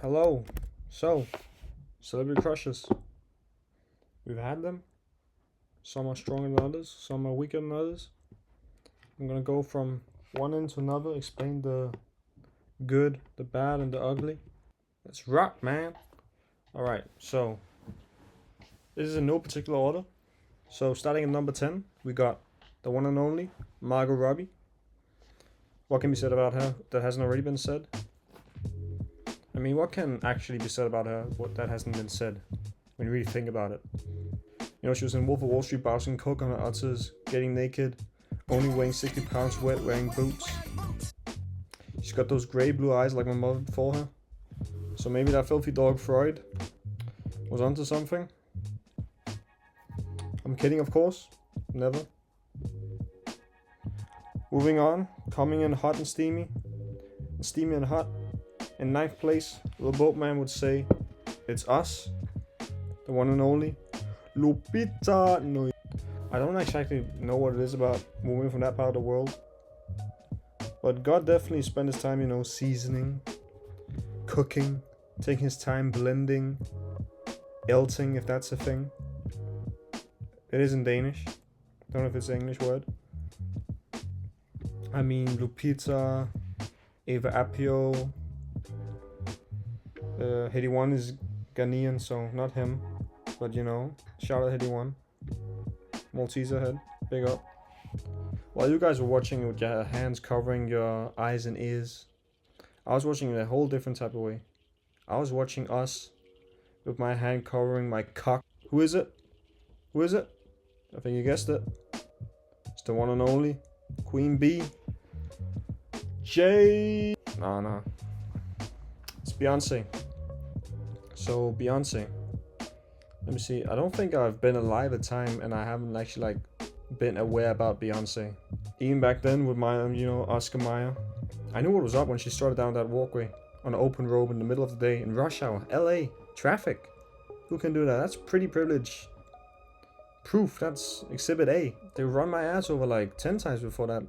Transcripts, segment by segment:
Hello. So, celebrity crushes. We've had them. Some are stronger than others, some are weaker than others. I'm gonna go from one end to another, explain the good, the bad, and the ugly. Let's rock, man. Alright, so this is in no particular order. So, starting at number 10, we got the one and only Margot Robbie. What can be said about her that hasn't already been said? I mean, what can actually be said about her that hasn't been said when you really think about it? You know, she was in Wolf of Wall Street bouncing coke on her udders, getting naked, only weighing 60 pounds wet, wearing boots. She's got those grey blue eyes like my mother before her. So maybe that filthy dog Freud was onto something. I'm kidding, of course. Never. Moving on, coming in hot and steamy. Steamy and hot. In ninth place, the boatman would say, it's us. The one and only Lupita Nyong'o. I don't exactly know what it is about moving from that part of the world. But God definitely spent his time, seasoning, cooking, taking his time blending, elting, if that's a thing. It is in Danish. Don't know if it's an English word. I mean, Lupita, Eva Apio. Headie One is Ghanaian, so not him. But shout out Headie One. Malteser head, big up. While you guys were watching with your hands covering your eyes and ears, I was watching in a whole different type of way. I was watching us with my hand covering my cock. Who is it? Who is it? I think you guessed it. It's the one and only Queen Bee. No. It's Beyonce. So Beyonce. Let me see. I don't think I've been alive at time and I haven't actually been aware about Beyonce. Even back then with my Oscar Mayer. I knew what was up when she started down that walkway on an open road in the middle of the day in rush hour, LA, traffic. Who can do that? That's pretty privilege. Proof. That's exhibit A. They run my ass over 10 times before that.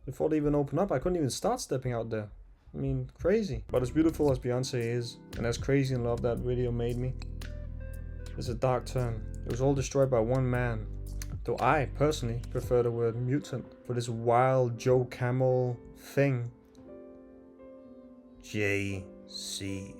Before they even open up, I couldn't even start stepping out there. I mean, crazy. But as beautiful as Beyonce is, and as crazy in love that video made me, there's a dark turn. It was all destroyed by one man. Though I, personally, prefer the word mutant for this wild Joe Camel thing. JC.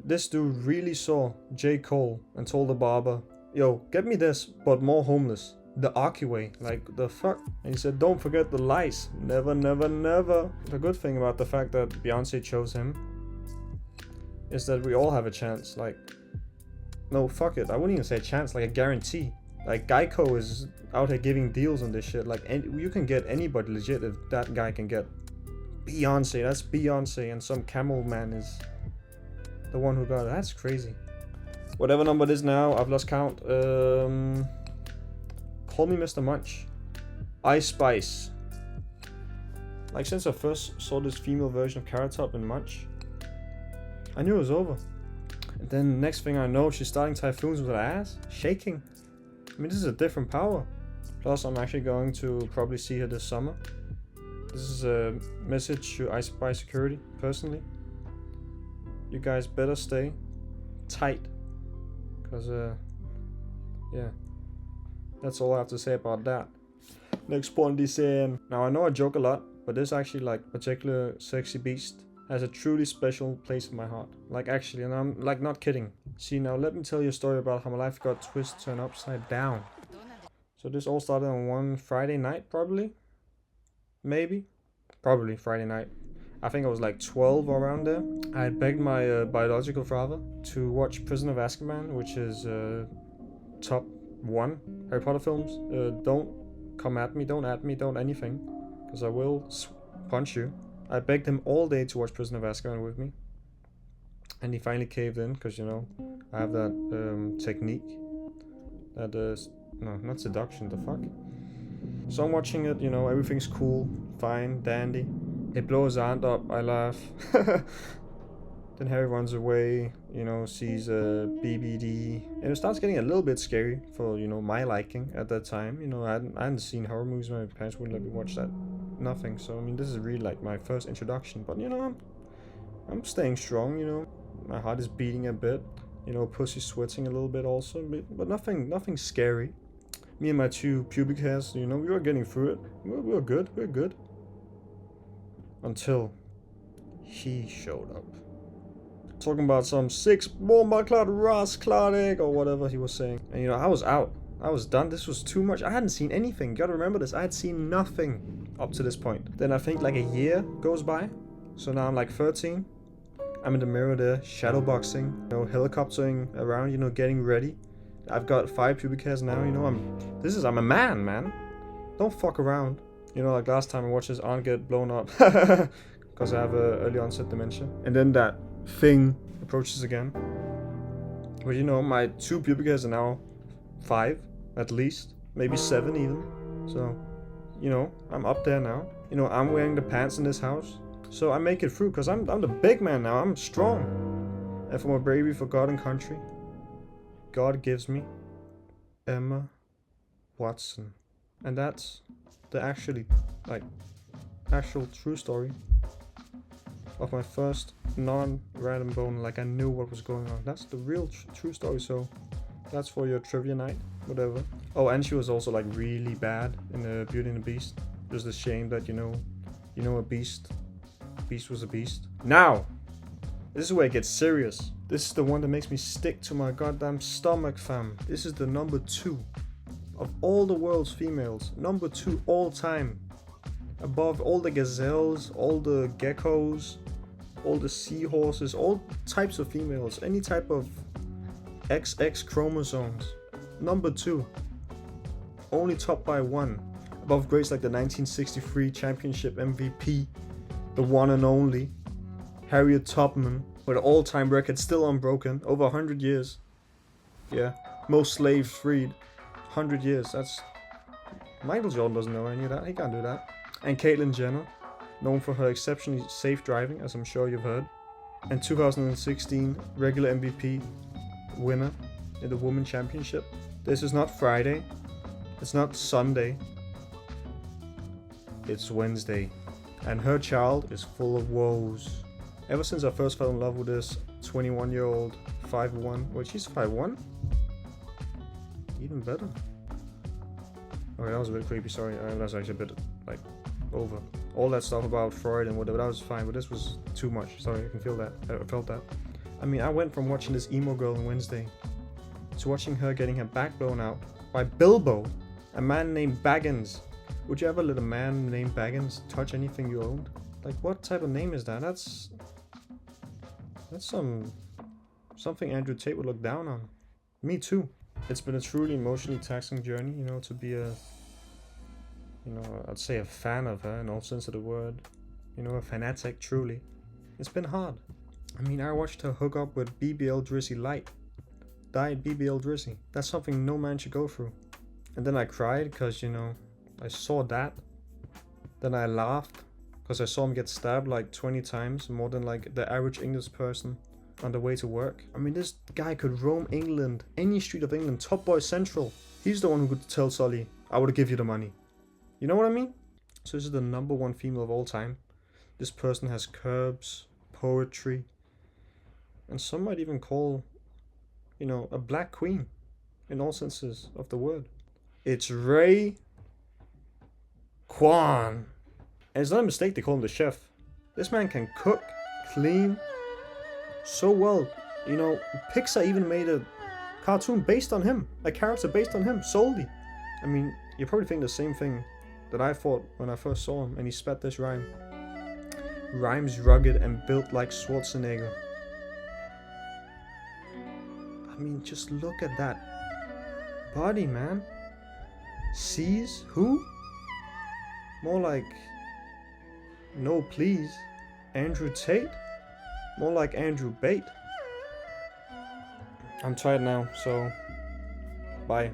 This dude really saw J. Cole and told the barber, yo, get me this, but more homeless. The Arky way, the fuck? And he said, don't forget the lice. Never, never, never. The good thing about the fact that Beyonce chose him is that we all have a chance. No, fuck it. I wouldn't even say a chance, a guarantee. Geico is out here giving deals on this shit. You can get anybody legit if that guy can get Beyonce. That's Beyonce, and some camel man is the one who got it. That's crazy. Whatever number it is now, I've lost count. Call me Mr. Munch. Ice Spice. Since I first saw this female version of Carrot Top in Munch, I knew it was over. And then next thing I know, she's starting typhoons with her ass shaking. This is a different power. Plus, I'm actually going to probably see her this summer. This is a message to Ice Spice Security, personally. You guys better stay tight. Because, yeah. That's all I have to say about that. Next point is saying, now I know I joke a lot, but this actually particular sexy beast has a truly special place in my heart. Actually, and I'm not kidding. See, now let me tell you a story about how my life got turned upside down. So this all started on one Friday night, probably. Maybe. Probably Friday night. I think I was 12 or around there. I had begged my biological father to watch Prisoner of Azkaban, which is top 1 Harry Potter films. Don't come at me, don't at me, don't anything, because I will punch you. I begged him all day to watch Prisoner of Azkaban with me, and he finally caved in, because I have that technique that is no, not seduction, the fuck. So I'm watching it, everything's cool, fine, dandy. They blow his aunt up, I laugh. Then Harry runs away, sees a BBD. And it starts getting a little bit scary for, my liking at that time. I hadn't seen horror movies. My parents wouldn't let me watch that. nothing. So I mean, this is really like my first introduction. But you know, I'm staying strong. You know, my heart is beating a bit. You know, pussy sweating a little bit also, but nothing scary. Me and my 2 pubic hairs, you know, we were getting through it. We were good. We were good. Until he showed up. Talking about some 6 bomba clad ras egg or whatever he was saying. And you know, I was out. I was done. This was too much. I hadn't seen anything. You gotta remember this. I had seen nothing up to this point. Then I think like a year goes by. So now I'm like 13. I'm in the mirror there, shadow boxing, you know, helicoptering around, you know, getting ready. I've got 5 pubic hairs now, you know, I'm a man, man. Don't fuck around. You know, like last time I watched his aunt get blown up. Because I have early onset dementia. And then that thing approaches again. But you know, my 2 pubic hairs are now 5, at least. Maybe 7 even. So, you know, I'm up there now. You know, I'm wearing the pants in this house. So I make it through, because I'm the big man now. I'm strong. And for my bravery for God and country, God gives me Emma Watson. And that's the actual true story of my first non-random bone. Like, I knew what was going on. That's the real true story. So that's for your trivia night, whatever. Oh, and she was also like really bad in Beauty and the Beast. Just a shame that, you know a beast was a beast. Now, this is where it gets serious. This is the one that makes me stick to my goddamn stomach, fam. This is the number 2 of all the world's females. Number 2 all time. Above all the gazelles, all the geckos, all the seahorses, all types of females. Any type of XX chromosomes. Number 2. Only topped by 1. Above greats like the 1963 championship MVP. The one and only Harriet Tubman, with an all-time record still unbroken, over 100 years. Yeah, most slaves freed, 100 years. That's Michael Jordan doesn't know any of that. He can't do that. And Caitlyn Jenner, known for her exceptionally safe driving, as I'm sure you've heard, and 2016 regular MVP winner in the Women's Championship. This is not Friday. It's not Sunday. It's Wednesday. And her child is full of woes. Ever since I first fell in love with this 21-year-old 5'1", wait, she's 5'1"? Even better. Okay, that was a bit creepy, sorry. That's actually a bit, like, over. All that stuff about Freud and whatever, that was fine, but this was too much. Sorry, I can feel that. I felt that. I mean, I went from watching this emo girl on Wednesday to watching her getting her back blown out by Bilbo, a man named Baggins. Would you ever let a man named Baggins touch anything you owned? Like, what type of name is that? That's something Andrew Tate would look down on. Me too. It's been a truly emotionally taxing journey, you know, to be I'd say a fan of her in all sense of the word. You know, a fanatic, truly. It's been hard. I mean, I watched her hook up with BBL Drizzy Light. Died BBL Drizzy. That's something no man should go through. And then I cried because, you know, I saw that. Then I laughed because I saw him get stabbed like 20 times, more than like the average English person on the way to work. I mean, this guy could roam England, any street of England, Top Boy Central. He's the one who could tell Sully, I would give you the money. You know what I mean? So this is the number 1 female of all time. This person has curves, poetry, and some might even call, you know, a black queen in all senses of the word. It's Ray Kwan. And it's not a mistake to call him the chef. This man can cook, clean, so well. You know, Pixar even made a cartoon based on him. A character based on him, solely. I mean, you're probably thinking the same thing that I thought when I first saw him, and he spat this rhyme. Rhymes rugged and built like Schwarzenegger. I mean, just look at that body, man. Sees who? More like, no please, Andrew Tate? More like Andrew Bate. I'm tired now, so bye.